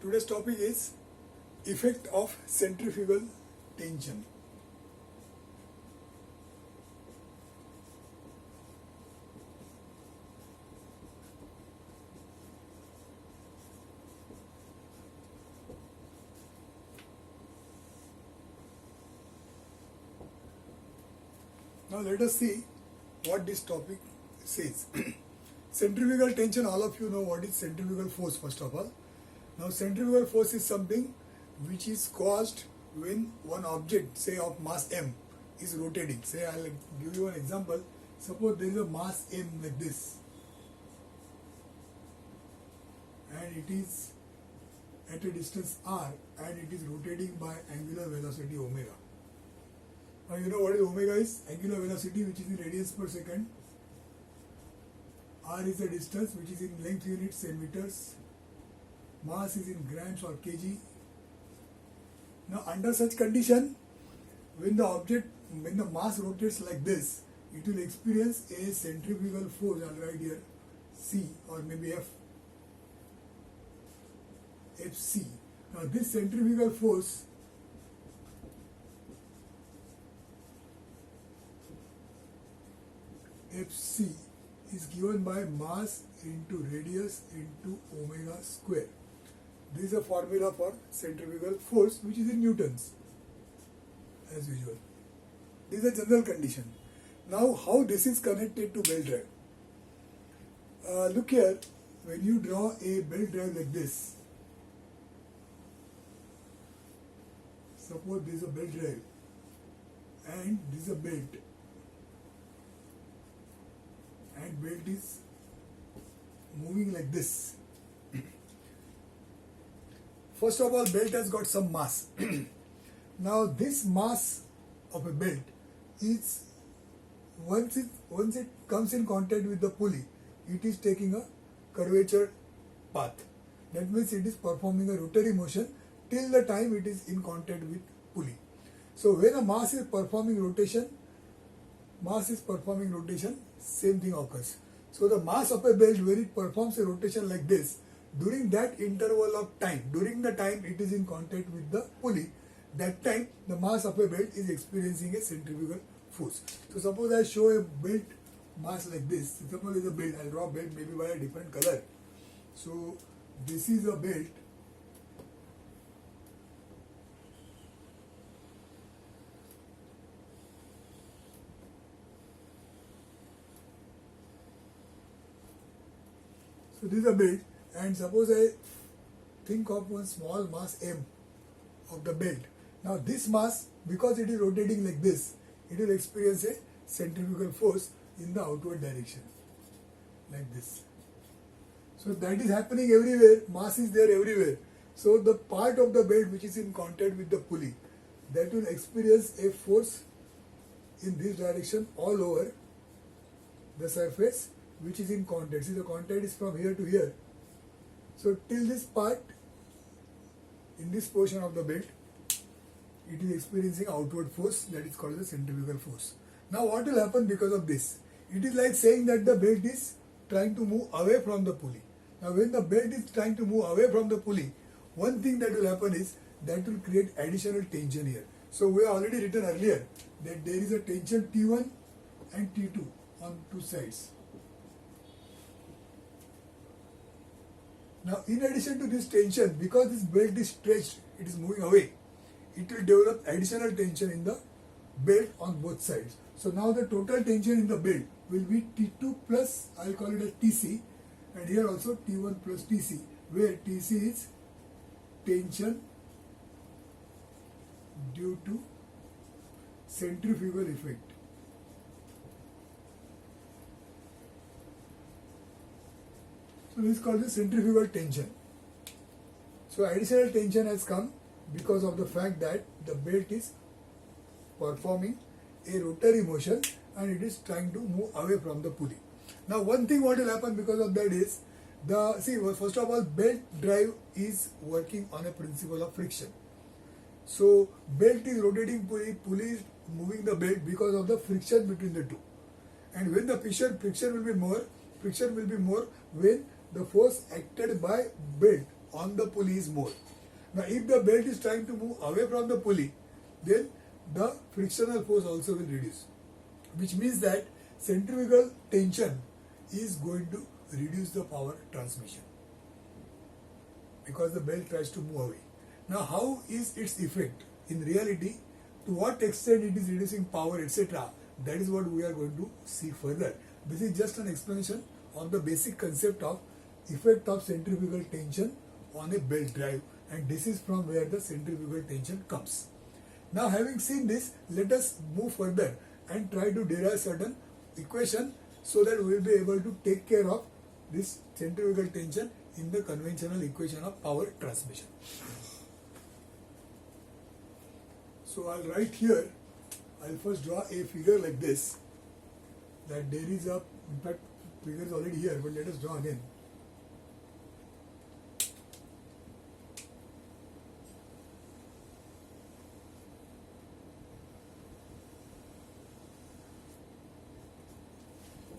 Today's topic is effect of centrifugal tension. Now let us see what this topic says. Centrifugal tension, all of you know what is centrifugal force first of all. Now centrifugal force is something which is caused when one object, say of mass m, is rotating. Say I'll give you an example. Suppose there is a mass m like this and it is at a distance r and it is rotating by angular velocity omega. Now you know what is omega is? Angular velocity, which is in radians per second. R is the distance, which is in length units in meters. Mass is in grams or kg. Now under such condition, when the mass rotates like this, it will experience a centrifugal force. I'll write here C or maybe F. Fc. Now this centrifugal force Fc is given by mass into radius into omega square. This is a formula for centrifugal force which is in newtons as usual. This is a general condition. Now how this is connected to belt drive? Look here, when you draw a belt drive like this, suppose this is a belt drive and this is a belt, and belt is moving like this. First of all, belt has got some mass. Now this mass of a belt is, once it comes in contact with the pulley, it is taking a curvature path. That means it is performing a rotary motion till the time it is in contact with pulley. So when a mass is performing rotation, same thing occurs. So the mass of a belt, when it performs a rotation like this, during that interval of time, during the time it is in contact with the pulley, that time the mass of a belt is experiencing a centrifugal force. So suppose I show a belt mass like this. Suppose it's a belt, I'll draw a belt maybe by a different color. So this is a belt. So this is a belt, and suppose I think of one small mass m of the belt. Now this mass, because it is rotating like this, it will experience a centrifugal force in the outward direction, like this. So that is happening everywhere, mass is there everywhere. So the part of the belt which is in contact with the pulley, that will experience a force in this direction all over the surface, which is in contact. See, the contact is from here to here. So till this part, in this portion of the belt, it is experiencing outward force, that is called the centrifugal force. Now what will happen because of this? It is like saying that the belt is trying to move away from the pulley. Now when the belt is trying to move away from the pulley, one thing that will happen is that will create additional tension here. So we have already written earlier that there is a tension T1 and T2 on two sides. Now in addition to this tension, because this belt is stretched, it is moving away, it will develop additional tension in the belt on both sides. So now the total tension in the belt will be T2 plus, I will call it as TC, and here also T1 plus TC, where TC is tension due to centrifugal effect. So this is called the centrifugal tension. So additional tension has come because of the fact that the belt is performing a rotary motion and it is trying to move away from the pulley. Now one thing what will happen because of that is, first of all, belt drive is working on a principle of friction. So belt is rotating pulley is moving the belt because of the friction between the two. And when the friction will be more when the force acted by belt on the pulley is more. Now if the belt is trying to move away from the pulley, then the frictional force also will reduce, which means that centrifugal tension is going to reduce the power transmission because the belt tries to move away. Now how is its effect? In reality, to what extent it is reducing power, etc., that is what we are going to see further. This is just an explanation on the basic concept of effect of centrifugal tension on a belt drive, and this is from where the centrifugal tension comes. Now having seen this, let us move further and try to derive certain equation so that we will be able to take care of this centrifugal tension in the conventional equation of power transmission. So I'll write here, I'll first draw a figure like this, that there is a, in fact figure is already here, but let us draw again.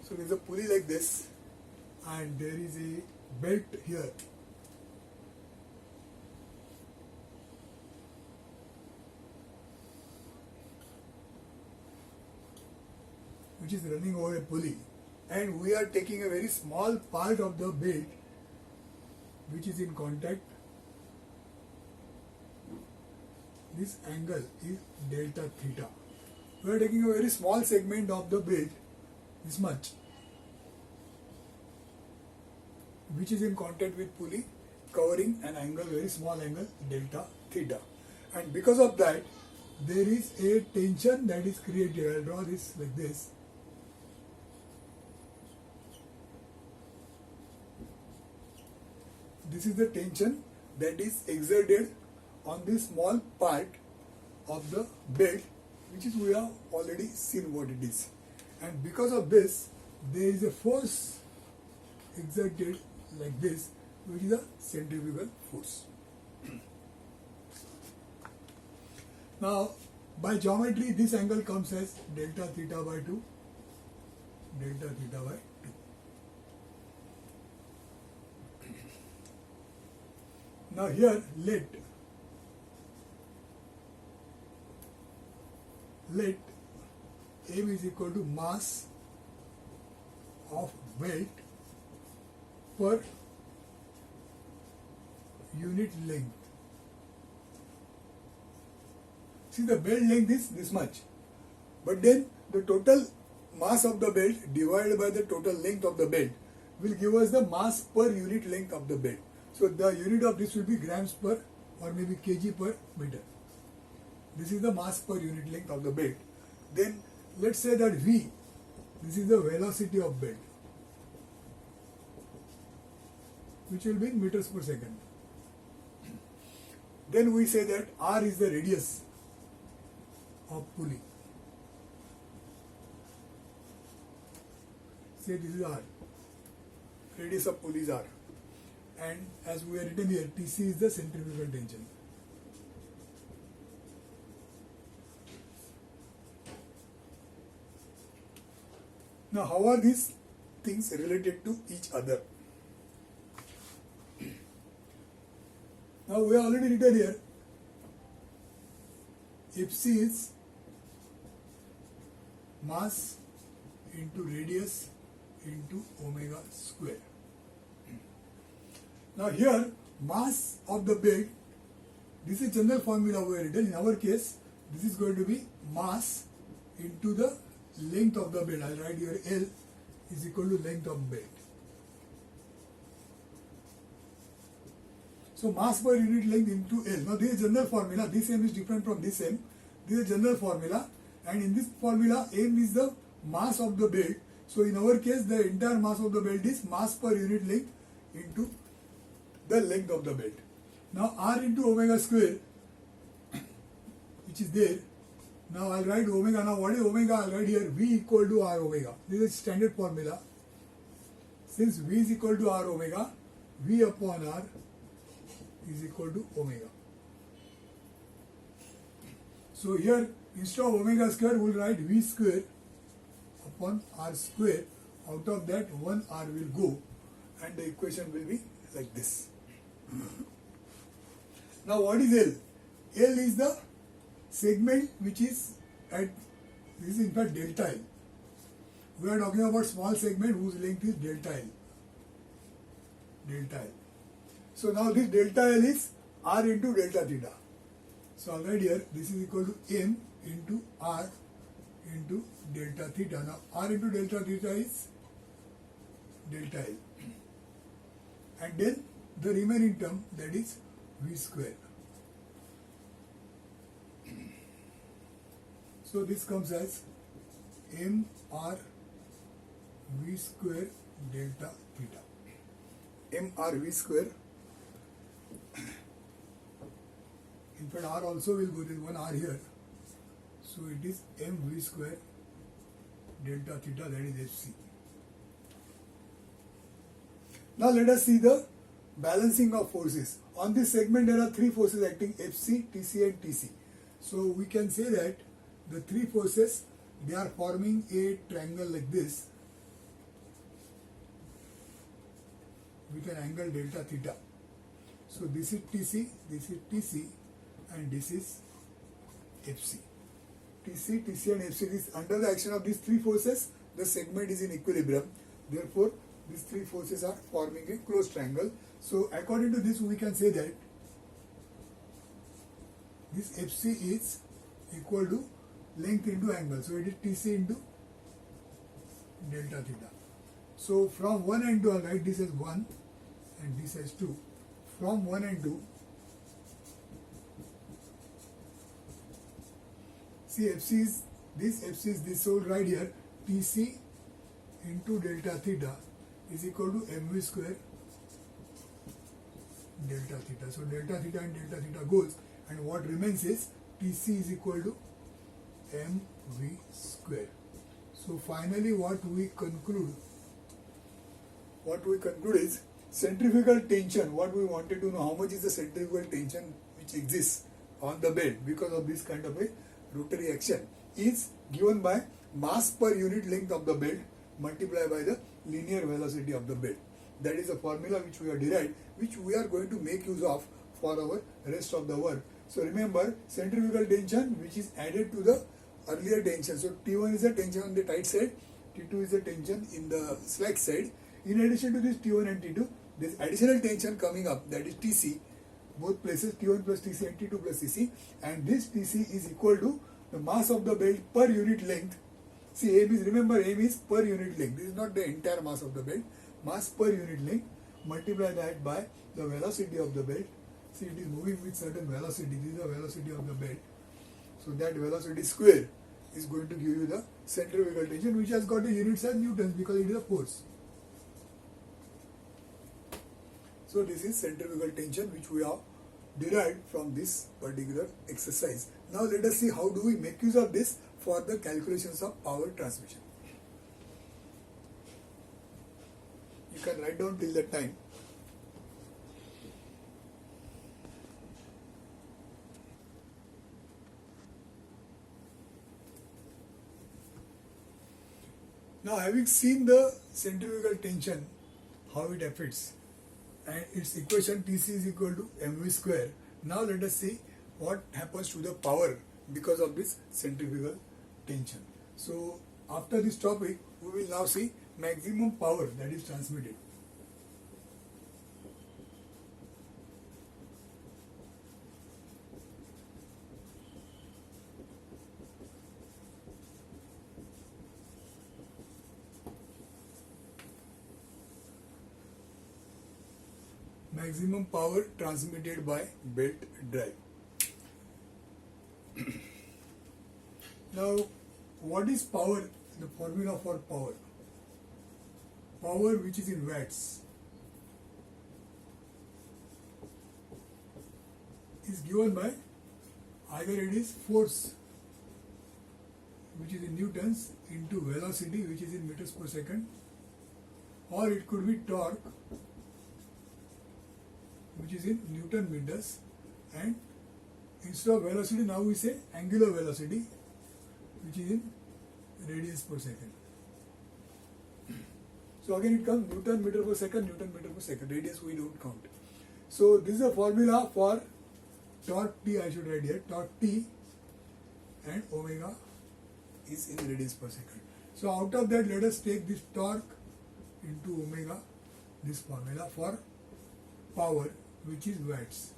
So there is a pulley like this, and there is a belt here. Which is running over a pulley, and we are taking a very small part of the belt which is in contact. This angle is delta theta. We are taking a very small segment of the belt, this much, which is in contact with pulley, covering an angle, very small angle, delta theta. And because of that, there is a tension that is created. I'll draw this like this. This is the tension that is exerted on this small part of the belt, which is, we have already seen what it is. And because of this, there is a force exerted like this, which is a centrifugal force. Now, by geometry, this angle comes as delta theta by 2, delta theta by 2. Now here, let M is equal to mass of belt per unit length. See, the belt length is this much, but then the total mass of the belt divided by the total length of the belt will give us the mass per unit length of the belt. So the unit of this will be grams per, or maybe kg per meter. This is the mass per unit length of the belt. Then let's say that V, this is the velocity of belt, which will be in meters per second. Then we say that R is the radius of pulley. Say this is R. Radius of pulley is R. And as we are written here, Tc is the centrifugal tension. Now, how are these things related to each other? Now, we have already written here, Fc is mass into radius into omega square. Now here, mass of the belt, this is general formula we have written. In our case, this is going to be mass into the length of the belt. I'll write here L is equal to length of belt. So mass per unit length into L. Now this is general formula. This M is different from this M. This is general formula, and in this formula, M is the mass of the belt. So in our case, the entire mass of the belt is mass per unit length into the length of the belt. Now R into omega square, which is there. Now I'll write omega. Now what is omega? I'll write here V equal to R omega. This is standard formula. Since V is equal to R omega, V upon R is equal to omega. So here, instead of omega square, we'll write V square upon R square. Out of that, one R will go, and the equation will be like this. Now what is L? L is the segment which is at, this is in fact delta L. We are talking about small segment whose length is delta L. Delta L. So now this delta L is R into delta theta. So I'll write here, this is equal to M into R into delta theta. Now R into delta theta is delta L. And then the remaining term, that is V square. So this comes as M R V square delta theta. M R V square. In fact, R also will go, there is one R here. So it is M V square delta theta, that is Fc. Now let us see the balancing of forces. On this segment there are three forces acting, Fc, Tc and Tc. So we can say that the three forces, they are forming a triangle like this with an angle delta theta. So this is Tc, and this is Fc. Tc, and Fc is under the action of these three forces, the segment is in equilibrium. Therefore, these three forces are forming a closed triangle. So according to this, we can say that this Fc is equal to length into angle. So it is Tc into delta theta. So from 1 and 2, I'll write this as 1 and this as 2. From 1 and 2, see Fc is this, so right here Tc into delta theta is equal to mv square delta theta. So delta theta and delta theta goes, and what remains is Tc is equal to mv square. So finally what we conclude is centrifugal tension. What we wanted to know, how much is the centrifugal tension which exists on the bed because of this kind of a rotary action, is given by mass per unit length of the bed multiplied by the linear velocity of the bed. That is a formula which we have derived, which we are going to make use of for our rest of the work. So remember, centrifugal tension which is added to the earlier tension. So T1 is the tension on the tight side, T2 is the tension in the slack side. In addition to this T1 and T2, this additional tension coming up, that is Tc, both places T1 plus Tc and T2 plus Tc, and this Tc is equal to the mass of the belt per unit length. See, M is, remember, M is per unit length. This is not the entire mass of the belt. Mass per unit length, multiply that by the velocity of the belt. See, it is moving with certain velocity. This is the velocity of the belt. So that velocity square is going to give you the centrifugal tension, which has got the units as newtons because it is a force. So this is centrifugal tension which we have derived from this particular exercise. Now let us see how do we make use of this for the calculations of power transmission. You can write down till that time. Now, having seen the centrifugal tension, how it affects, and its equation Tc is equal to mv square. Now let us see what happens to the power because of this centrifugal tension. So after this topic, we will now see maximum power that is transmitted. Maximum power transmitted by belt drive. Now, what is power? The formula for power. Power which is in watts is given by either it is force which is in newtons into velocity which is in meters per second, or it could be torque which is in Newton meters, and instead of velocity now we say angular velocity which is in radians per second. So again it comes Newton meter per second, radius we don't count. So this is a formula for torque T, I should write here, torque T, and omega is in radians per second. So out of that, let us take this torque into omega, this formula for power, which is watts.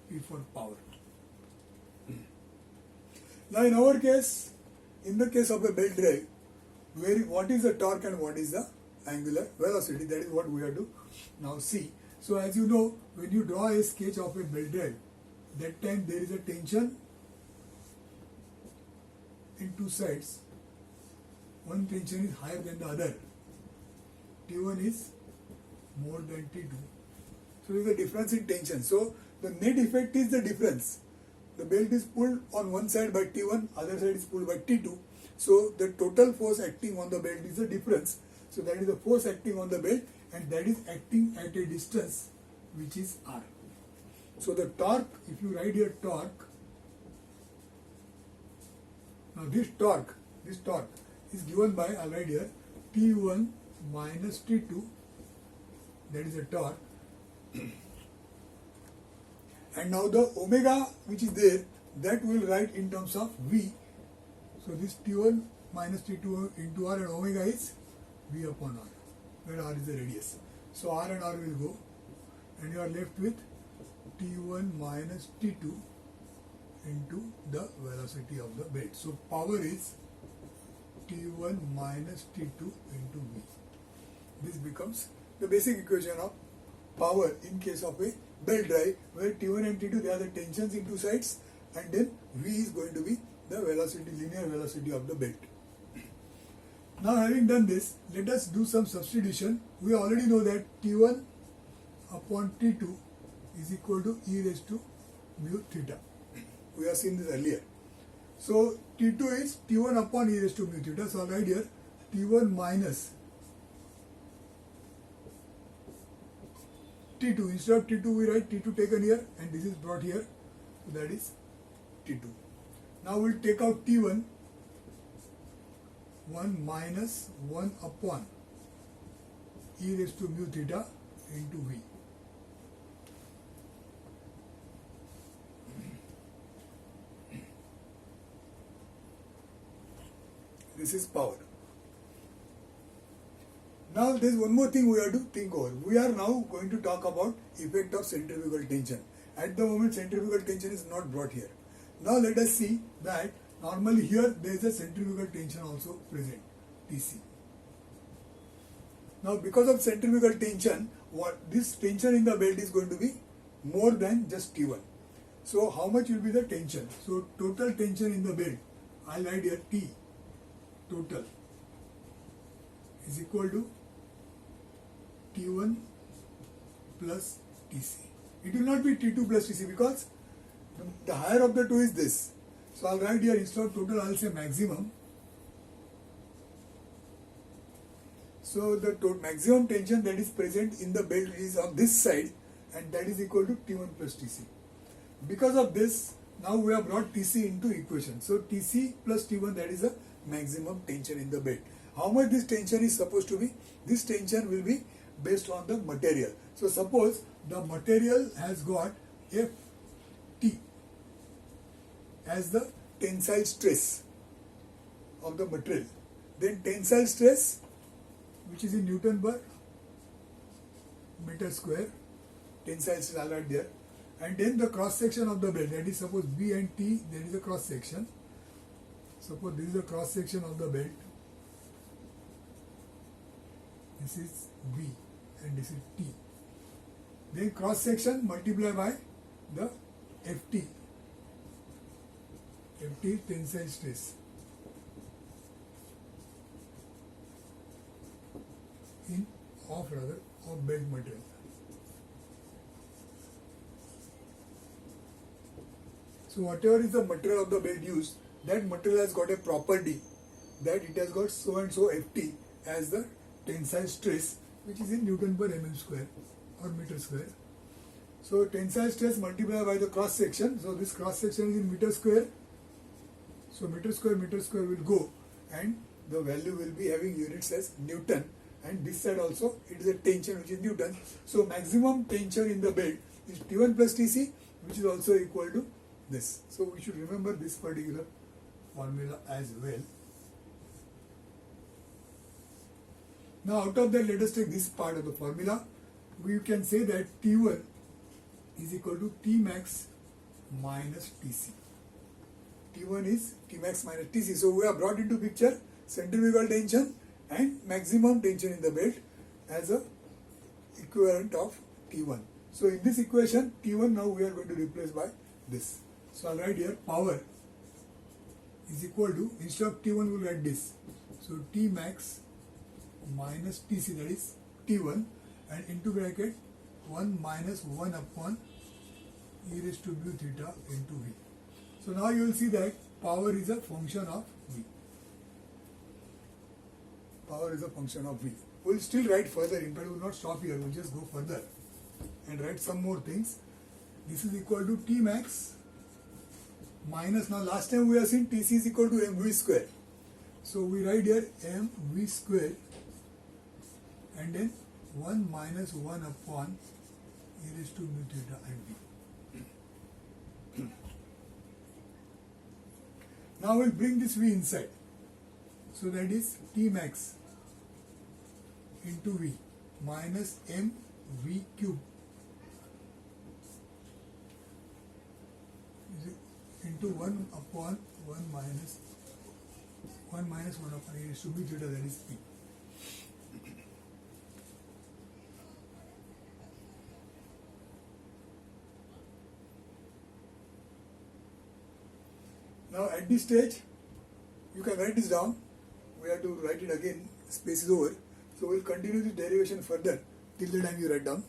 P for power. Now in our case, in the case of a belt drive, what is the torque and what is the angular velocity, that is what we have to now see. So as you know, when you draw a sketch of a belt drive, that time there is a tension in two sides. One tension is higher than the other. T1 is more than T2. So there is a difference in tension. So the net effect is the difference. The belt is pulled on one side by T1, other side is pulled by T2. So the total force acting on the belt is the difference. So that is the force acting on the belt, and that is acting at a distance which is R. So the torque, if you write here torque, now this torque is given by, I'll write here, T1 minus T2, that is a torque. And now the omega which is there, that we will write in terms of V. So this T1 minus T2 into R, and omega is V upon R, where R is the radius. So R and R will go, and you are left with T1 minus T2 into the velocity of the belt. So power is T1 minus T2 into V. This becomes the basic equation of power in case of a belt drive, where T1 and T2, they are the tensions in two sides, and then V is going to be the velocity, linear velocity of the belt. Now having done this, let us do some substitution. We already know that T1 upon T2 is equal to e raised to mu theta. We have seen this earlier. So T2 is T1 upon e raised to mu theta. So I'll write here T1 minus T2. Instead of T2, we write T2 taken here, and this is brought here. So that is T2. Now we'll take out T1, 1 minus 1 upon e raised to mu theta into V. This is power. Now there is one more thing we have to think over. We are now going to talk about effect of centrifugal tension. At the moment, centrifugal tension is not brought here. Now let us see that normally here there is a centrifugal tension also present, Tc. Now because of centrifugal tension, this tension in the belt is going to be more than just T1. So how much will be the tension? So total tension in the belt, I'll write here T total is equal to T1 plus Tc. It will not be T2 plus Tc, because the higher of the two is this. So I'll write here, instead of total, I'll say maximum. So the maximum tension that is present in the belt is on this side, and that is equal to T1 plus Tc. Because of this, now we have brought Tc into equation. So Tc plus T1, that is the maximum tension in the belt. How much this tension is supposed to be? This tension will be based on the material. So suppose the material has got Ft as the tensile stress of the material. Then tensile stress, which is in Newton per meter square, tensile stress I'll write there. And then the cross section of the belt, that is suppose B and T, there is a cross section. Suppose this is the cross section of the belt. This is B and this is T. Then cross section multiplied by the Ft. Ft tensile stress of belt material. So whatever is the material of the belt used, that material has got a property that it has got so and so Ft as the tensile stress, which is in Newton per mm square or meter square. So tensile stress multiplied by the cross section. So this cross section is in meter square. So meter square will go, and the value will be having units as Newton, and this side also it is a tension which is Newton. So maximum tension in the belt is T1 plus Tc, which is also equal to this. So we should remember this particular formula as well. Now out of that, let us take this part of the formula. We can say that T1 is equal to T max minus Tc. T1 is T max minus Tc. So we have brought into picture centrifugal tension and maximum tension in the belt as a equivalent of T1. So in this equation, T1 now we are going to replace by this. So I'll write here power is equal to, instead of T1 we'll write this. So T max minus Tc, that is T1, and into bracket 1 minus 1 upon e raised to mu theta into V. So now you will see that power is a function of V. Power is a function of V. We will still write further, in fact we will not stop here, we will just go further and write some more things. This is equal to T max minus, now last time we have seen Tc is equal to mv square. So we write here mv square and then 1 minus 1 upon e raised to mu theta and V. Now we'll bring this V inside. So that is T max into V minus mv cube into 1 upon 1 minus 1 upon e raised to mu theta, that is P. Now at this stage, you can write this down. We have to write it again, space is over. So we'll continue the derivation further till the time you write down.